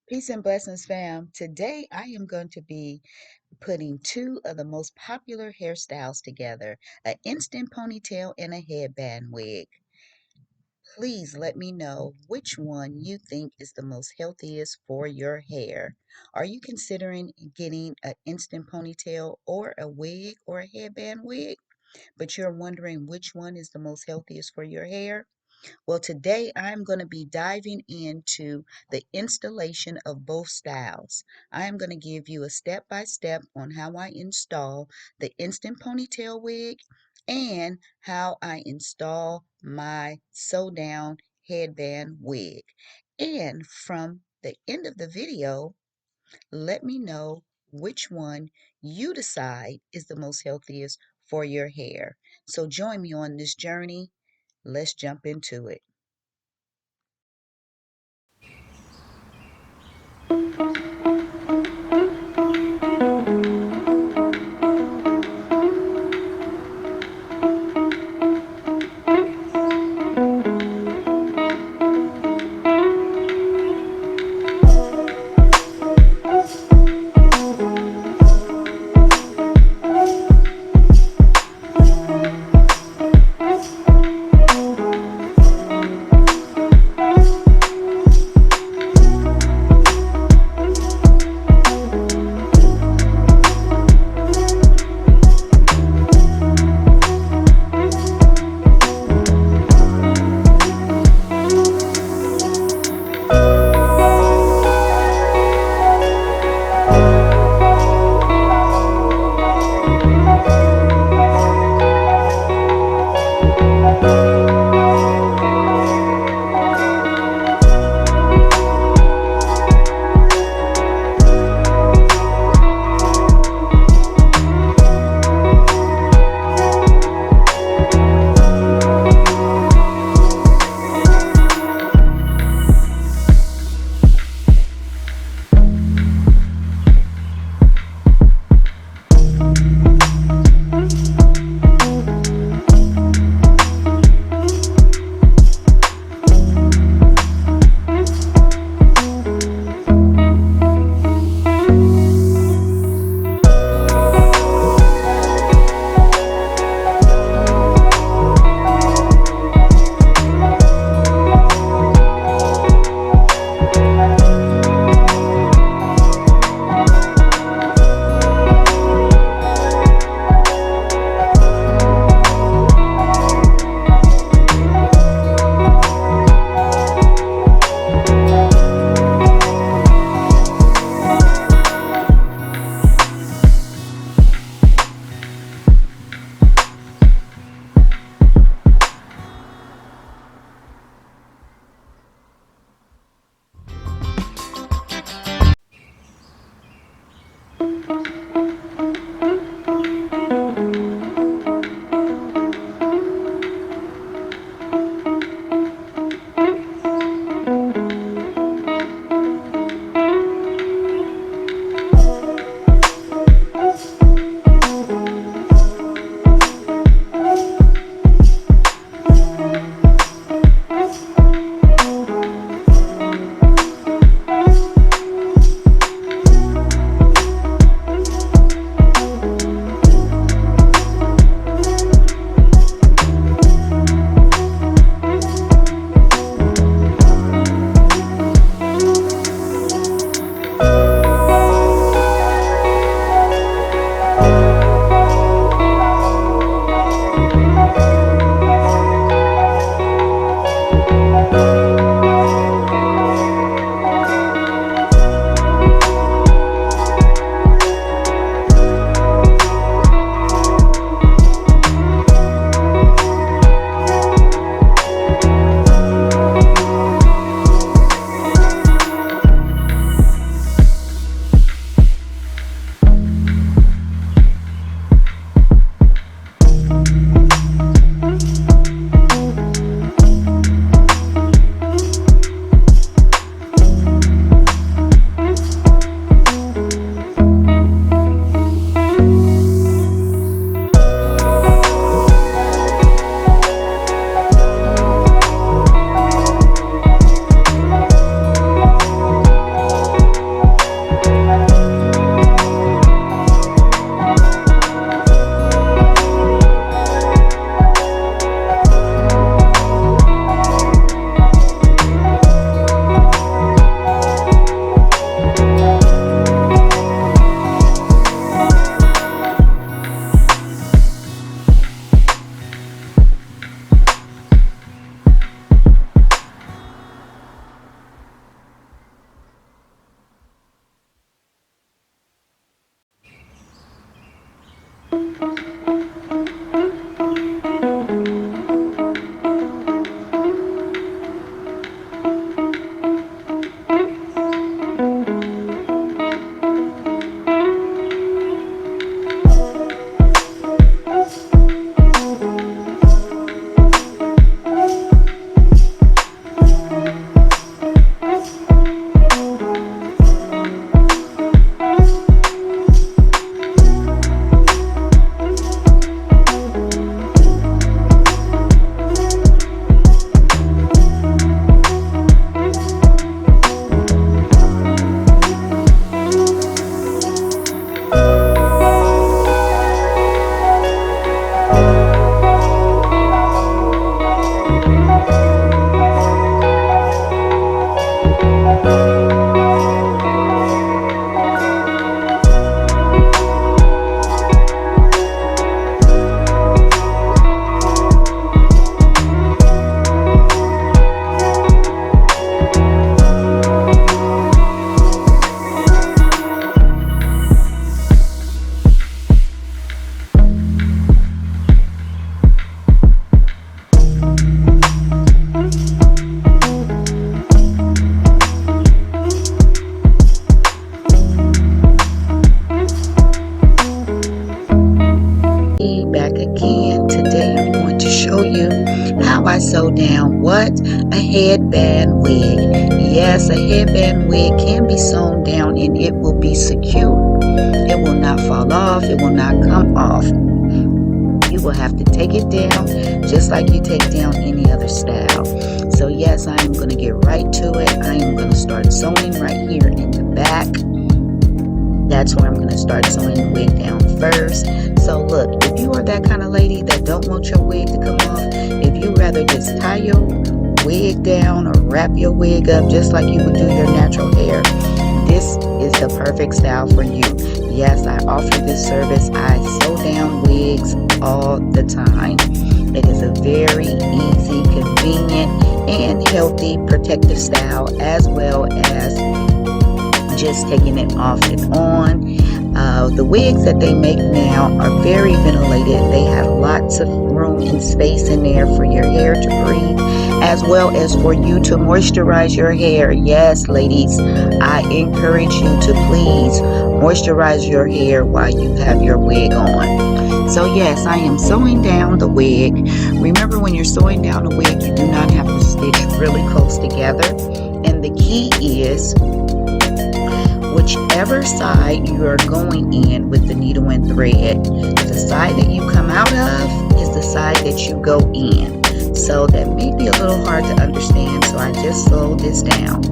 Peace and blessings, fam. Today I am going to be putting two of the most popular hairstyles together, an instant ponytail and a headband wig. Please let me know which one you think is the most healthiest for your hair. Are you considering getting an instant ponytail or a wig or a headband wig, but you're wondering which one is the most healthiest for your hair? Well, today I'm going to be diving into the installation of both styles. I am going to give you a step-by-step on how I install the instant ponytail wig and how I install my sew down headband wig. And from the end of the video, let me know which one you decide is the most healthiest for your hair. So join me on this journey. Let's jump into it. Back again. Today I'm going to show you how I sew down what? A headband wig. Yes, a headband wig can be sewn down and it will be secure. It will not fall off. It will not come off. You will have to take it down just like you take down any other style. So yes, I am going to get right to it. I am going to start sewing right here in the back. That's where I'm going to start sewing the wig down first. So look, if you are that kind of lady that don't want your wig to come off, if you rather just tie your wig down or wrap your wig up just like you would do your natural hair, this is the perfect style for you. Yes, I offer this service. I sew down wigs all the time. It is a very easy, convenient, and healthy protective style, as well as just taking it off and on. The wigs that they make now are very ventilated. They have lots of room and space in there for your hair to breathe, as well as for you to moisturize your hair. Yes, ladies, I encourage you to please moisturize your hair while you have your wig on. So yes, I am sewing down the wig. Remember, when you're sewing down the wig, you do not have to stitch really close together. And the key is, whichever side you are going in with the needle and thread, the side that you come out of is the side that you go in. So that may be a little hard to understand, so I just slowed this down.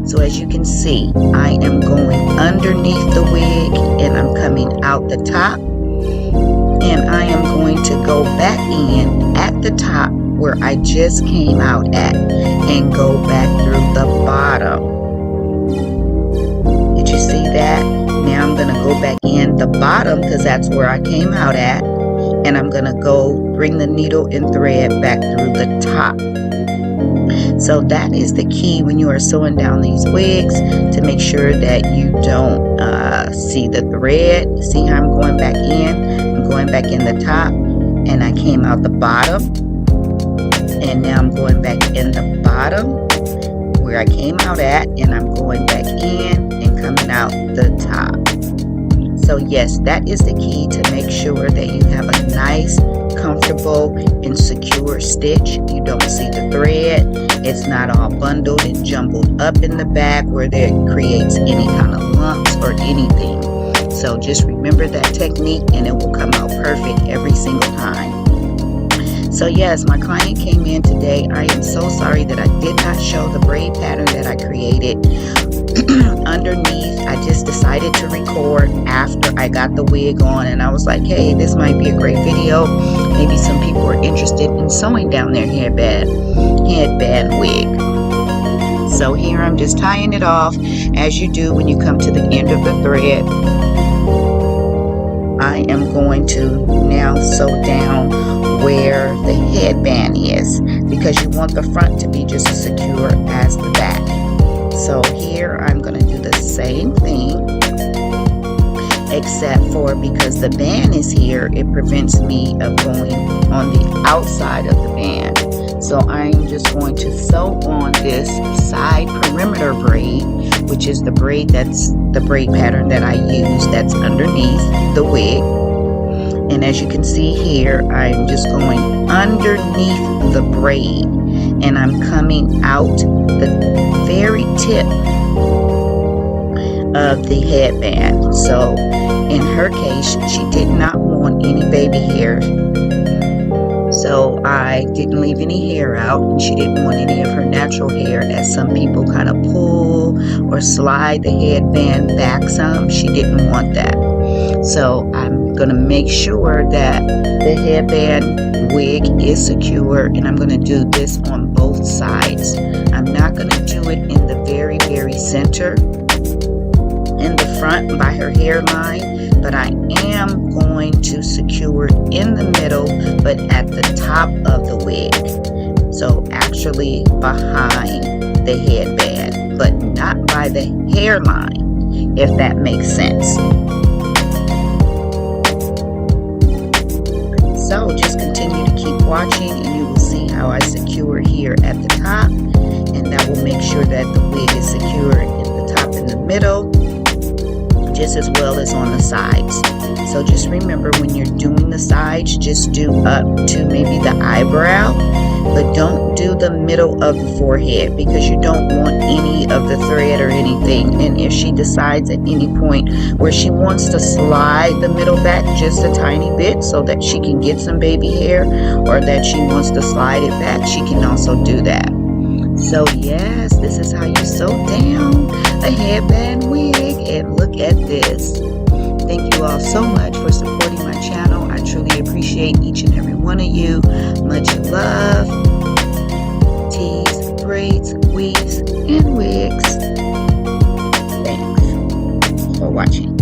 So as you can see, I am going underneath the wig and I'm coming out the top, and I am going to go back in at the top where I just came out at and go back through the bottom. Did you see that? Now I'm going to go back in the bottom because that's where I came out at, and I'm going to go bring the needle and thread back through the top. So that is the key when you are sewing down these wigs, to make sure that you don't see the thread. See how I'm going back in? I'm going back in the top, and I came out the bottom, and now I'm going back in the bottom where I came out at, and I'm going back in and coming out the top. So yes, that is the key to make sure that you have a nice, comfortable, and secure stitch. You don't see the thread. It's not all bundled and jumbled up in the back where there creates any kind of lumps or anything. So just remember that technique and it will come out perfect every single time. So yes, my client came in today. I am so sorry that I did not show the braid pattern that I created underneath. I just decided to record after I got the wig on, and I was like, hey, this might be a great video. Maybe some people are interested in sewing down their headband wig. So here I'm just tying it off as you do when you come to the end of the thread. I am going to now sew down where the headband is, because you want the front to be just as secure as the back. So here I'm going to do the same thing, except for because the band is here, it prevents me of going on the outside of the band. So I'm just going to sew on this side perimeter braid, which is the braid that's the braid pattern that I use that's underneath the wig. And as you can see here, I'm just going underneath the braid, and I'm coming out the very tip of the headband. So in her case, she did not want any baby hair, so I didn't leave any hair out, and she didn't want any of her natural hair, as some people kind of pull or slide the headband back some. She didn't want that. So I'm going to make sure that the headband wig is secure, and I'm going to do this on both sides. I'm not going to do it in the very center in the front by her hairline, but I am going to secure in the middle, but at the top of the wig. So actually behind the headband, but not by the hairline, if that makes sense. So just continue to keep watching and you will see how I secure here at the top, and that will make sure that the wig is secure in the top and the middle, just as well as on the sides. So just remember, when you're doing the sides, just do up to maybe the eyebrow, but don't do the middle of the forehead, because you don't want any of the thread or anything. And if she decides at any point where she wants to slide the middle back just a tiny bit so that she can get some baby hair, or that she wants to slide it back, she can also do that. So yes, this is how you sew down a headband wig, and look at this. Thank you all so much for supporting my channel. I truly appreciate each and every one of you. Much love. Tees, braids, weaves, and wigs. Thanks for watching.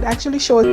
Actually shows